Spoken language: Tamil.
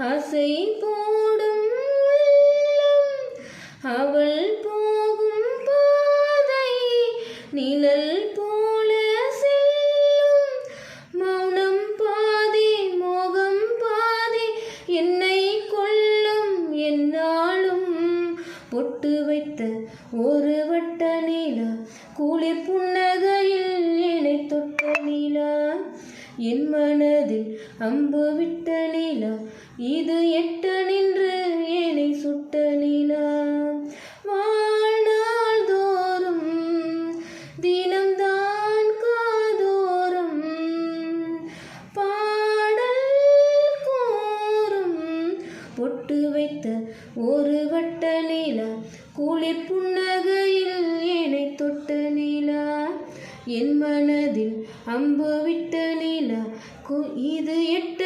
ஆசை போடும் உள்ளம் அவள் போகும் பாதை நிழல் போல செல்லும் மௌனம் பாதி மோகம் பாதி என்னை கொல்லும் என்னாலும் பொட்டு வைத்த ஒரு வட்ட நிலா குளிர் புன்னகையில் என்னை தொட்ட நிலா என் மனதில் அம்பு விட்ட நிலா இது எட்ட நின்று என்னை சுட்ட நிலா வாழ்நாள் தோறும் தினம்தான் காதோறும் பாடல் கூறும் பொட்டு வைத்த ஒரு வட்ட நிலா குளிர் புன்னகையில் என்னை தொட்ட நிலா என் மனதில் அம்பு விட்ட நிலா இது எட்ட